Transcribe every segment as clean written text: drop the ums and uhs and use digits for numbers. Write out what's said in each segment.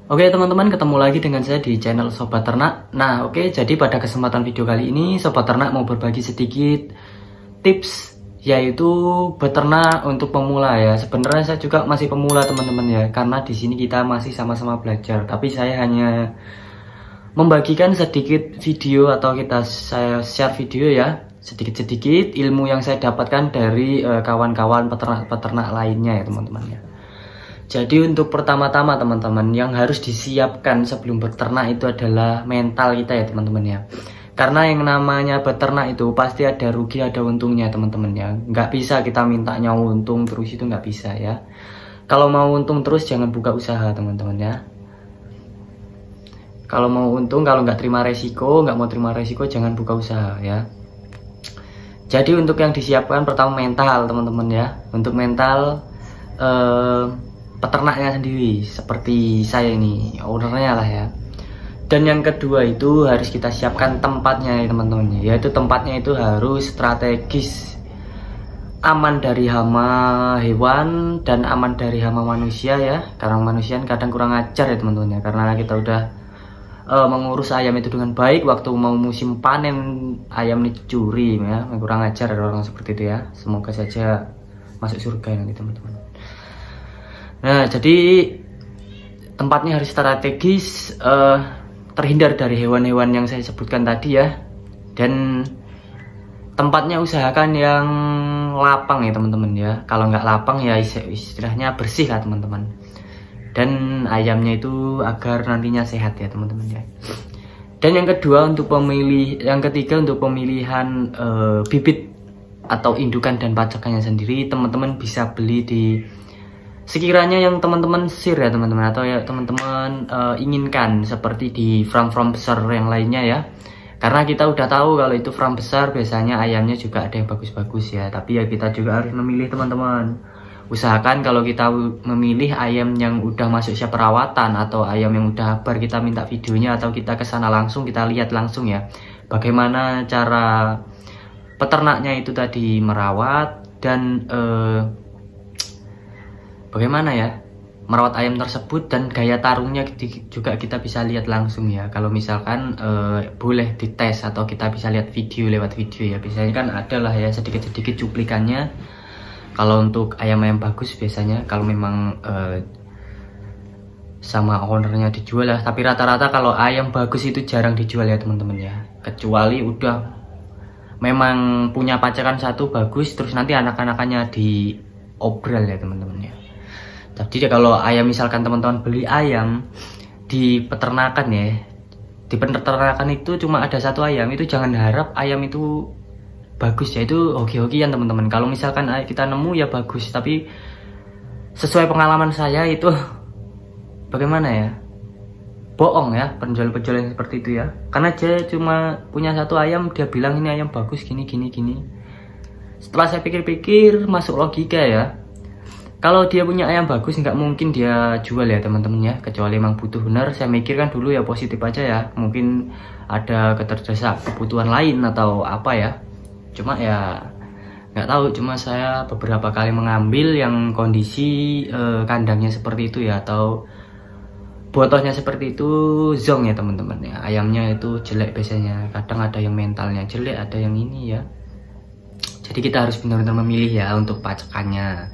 Oke teman-teman, ketemu lagi dengan saya di channel Sobat Ternak. Nah jadi pada kesempatan video kali ini Sobat Ternak mau berbagi sedikit tips, yaitu beternak untuk pemula ya. Sebenarnya saya juga masih pemula teman-teman ya, karena di sini kita masih sama-sama belajar. Tapi saya hanya membagikan sedikit video atau saya share video ya, sedikit-sedikit ilmu yang saya dapatkan dari kawan-kawan peternak-peternak lainnya ya teman-teman ya. Jadi untuk pertama-tama teman-teman yang harus disiapkan sebelum beternak itu adalah mental kita ya teman-teman ya. Karena yang namanya beternak itu pasti ada rugi ada untungnya teman-teman ya. Nggak bisa kita mintanya untung terus, itu nggak bisa ya. Kalau mau untung terus jangan buka usaha teman-teman ya. Kalau mau untung, kalau nggak mau terima resiko jangan buka usaha ya. Jadi untuk yang disiapkan pertama mental teman-teman ya. Untuk mental peternaknya sendiri, seperti saya ini ownernya lah ya. Dan yang kedua itu harus kita siapkan tempatnya ya teman-teman, yaitu tempatnya itu harus strategis, aman dari hama hewan dan aman dari hama manusia ya. Karena manusia kadang kurang ajar ya teman-teman ya, karena kita udah mengurus ayam itu dengan baik, waktu mau musim panen ayam dicuri ya, kurang ajar orang seperti itu ya. Semoga saja masuk surga nanti teman-teman. Nah jadi tempatnya harus strategis, terhindar dari hewan-hewan yang saya sebutkan tadi ya. Dan tempatnya usahakan yang lapang ya teman-teman ya. Kalau nggak lapang ya istilahnya bersih lah teman-teman. Dan ayamnya itu agar nantinya sehat ya teman-teman ya. Dan yang kedua yang ketiga untuk pemilihan bibit atau indukan dan pacakannya sendiri, teman-teman bisa beli di sekiranya yang teman-teman ya teman-teman, atau ya teman-teman inginkan, seperti di farm besar yang lainnya ya. Karena kita udah tahu kalau itu farm besar biasanya ayamnya juga ada yang bagus-bagus ya. Tapi ya kita juga harus memilih teman-teman. Usahakan kalau kita memilih ayam yang udah masuk siap perawatan atau ayam yang udah habar, kita minta videonya atau kita kesana langsung, kita lihat langsung ya bagaimana cara peternaknya itu tadi merawat dan bagaimana ya merawat ayam tersebut, dan gaya tarungnya juga kita bisa lihat langsung ya. Kalau misalkan boleh dites atau kita bisa lihat video lewat video ya. Biasanya kan ada lah ya sedikit-sedikit cuplikannya. Kalau untuk ayam-ayam bagus biasanya kalau memang sama ownernya dijual lah. Tapi rata-rata kalau ayam bagus itu jarang dijual ya teman-teman ya. Kecuali udah memang punya pacakan satu bagus, terus nanti anak-anakannya diobral ya teman-teman ya. Jadi kalau ayam misalkan teman-teman beli ayam di peternakan ya, di peternakan itu cuma ada satu ayam, itu jangan harap ayam itu bagus ya, itu hoki-hokian teman-teman. Kalau misalkan kita nemu ya bagus, tapi sesuai pengalaman saya itu bagaimana ya, bohong ya penjual-penjual yang seperti itu ya. Karena dia cuma punya satu ayam, dia bilang ini ayam bagus gini. Setelah saya pikir-pikir masuk logika ya. Kalau dia punya ayam bagus nggak mungkin dia jual ya teman-teman ya, kecuali emang butuh benar. Saya mikirkan dulu ya positif aja ya, mungkin ada keterdesak kebutuhan lain atau apa ya. Cuma ya nggak tahu, cuma saya beberapa kali mengambil yang kondisi kandangnya seperti itu ya, atau botolnya seperti itu zong ya teman-teman ya. Ayamnya itu jelek biasanya, kadang ada yang mentalnya jelek, ada yang ini ya. Jadi kita harus benar-benar memilih ya untuk pacakannya.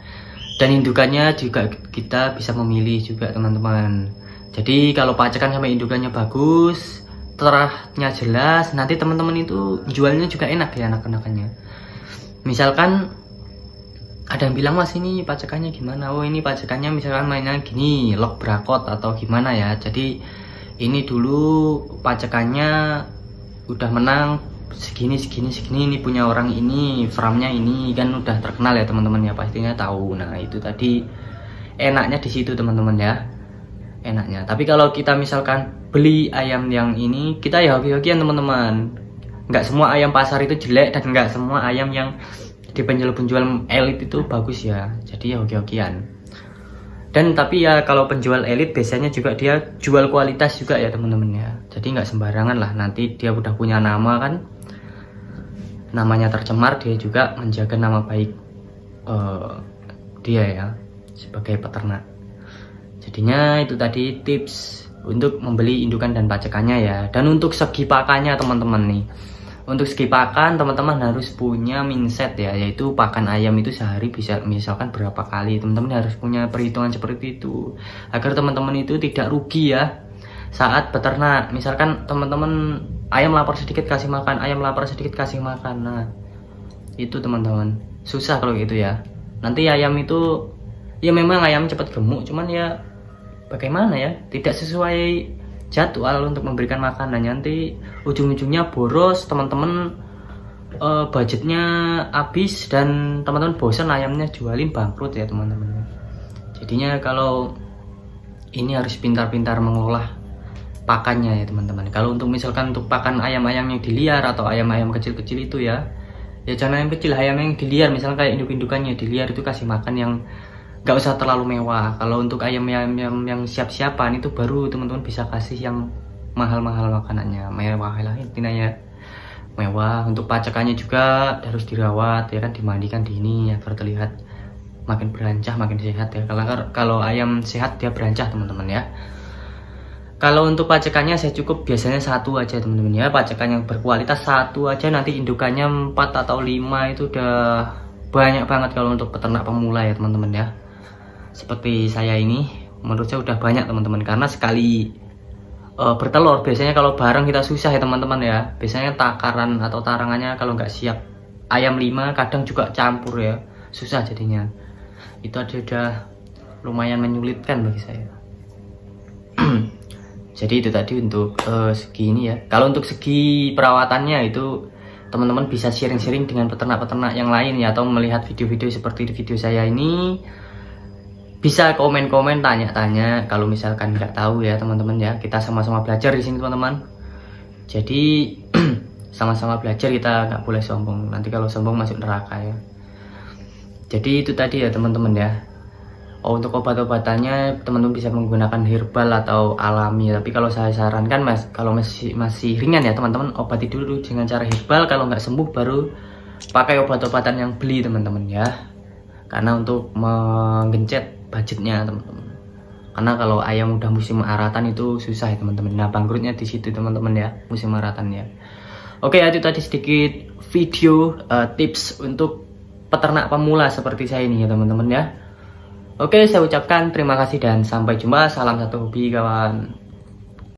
Dan indukannya juga kita bisa memilih juga teman-teman. Jadi kalau pacakan sama indukannya bagus, terahnya jelas, nanti teman-teman itu jualnya juga enak ya anak-anakannya. Misalkan ada yang bilang, mas ini pacakannya gimana? Oh ini pacakannya misalkan mainnya gini, lock brakot atau gimana ya. Jadi ini dulu pacakannya udah menang segini, ini punya orang ini, farmnya ini kan udah terkenal ya teman-teman ya, pastinya tahu. Nah itu tadi enaknya di situ teman-teman ya, enaknya. Tapi kalau kita misalkan beli ayam yang ini, kita ya hoki-hokian teman-teman. Nggak semua ayam pasar itu jelek, dan nggak semua ayam yang di penjual-penjual elit itu bagus ya. Jadi ya hoki-hokian. Dan tapi ya kalau penjual elit biasanya juga dia jual kualitas juga ya teman-teman ya. Jadi nggak sembarangan lah, nanti dia udah punya nama kan, namanya tercemar, dia juga menjaga nama baik dia ya sebagai peternak. Jadinya itu tadi tips untuk membeli indukan dan pacekannya ya. Dan untuk segi pakannya teman-teman nih, untuk segi pakan teman-teman harus punya mindset ya, yaitu pakan ayam itu sehari bisa misalkan berapa kali. Teman-teman harus punya perhitungan seperti itu agar teman-teman itu tidak rugi ya saat beternak. Misalkan teman-teman ayam lapar sedikit kasih makan, ayam lapar sedikit kasih makan. Nah itu teman-teman susah kalau gitu ya. Nanti ayam itu ya memang ayam cepat gemuk, cuman ya bagaimana ya, tidak sesuai jadwal untuk memberikan makanan. Nanti ujung-ujungnya boros teman-teman, budgetnya habis dan teman-teman bosan ayamnya jualin, bangkrut ya teman-teman. Jadinya kalau ini harus pintar-pintar mengolah pakannya ya teman-teman. Kalau untuk misalkan untuk pakan ayam-ayam yang diliar atau ayam-ayam kecil-kecil itu ya jangan ayam kecil, ayam yang diliar misalnya kayak induk-indukannya diliar itu kasih makan yang gak usah terlalu mewah. Kalau untuk ayam-ayam yang siap-siapan itu baru teman-teman bisa kasih yang mahal-mahal makanannya, mewah lah intinya ya, mewah. Untuk pacekannya juga harus dirawat ya kan, dimandikan di ini agar terlihat makin berancah, makin sehat ya. Kalau ayam sehat dia berancah teman-teman ya. Kalau untuk pacekannya saya cukup biasanya satu aja teman-teman ya, pacekan yang berkualitas satu aja. Nanti indukannya 4 atau 5 itu udah banyak banget kalau untuk peternak pemula ya teman-teman ya. Seperti saya ini menurut saya udah banyak teman-teman, karena sekali bertelur biasanya kalau bareng kita susah ya teman-teman ya. Biasanya takaran atau tarangannya kalau nggak siap ayam 5 kadang juga campur ya, susah jadinya. Itu aja udah lumayan menyulitkan bagi saya. Jadi itu tadi untuk segi ini ya. Kalau untuk segi perawatannya itu teman-teman bisa sharing-sharing dengan peternak-peternak yang lain ya, atau melihat video-video seperti video saya ini. Bisa komen-komen, tanya-tanya kalau misalkan nggak tahu ya teman-teman ya. Kita sama-sama belajar di sini teman-teman. Jadi sama-sama belajar, kita nggak boleh sombong. Nanti kalau sombong masuk neraka ya. Jadi itu tadi ya teman-teman ya. Oh, untuk obat-obatannya teman-teman bisa menggunakan herbal atau alami. Tapi kalau saya sarankan kalau masih ringan ya teman-teman, obati dulu dengan cara herbal. Kalau nggak sembuh baru pakai obat-obatan yang beli teman-teman ya. Karena untuk menggencet budgetnya teman-teman. Karena kalau ayam udah musim aratan itu susah ya teman-teman. Nah bangkrutnya di situ teman-teman ya, musim aratan ya. Oke, itu tadi sedikit video tips untuk peternak pemula seperti saya ini ya teman-teman ya. Oke, saya ucapkan terima kasih dan sampai jumpa. Salam satu hobi kawan.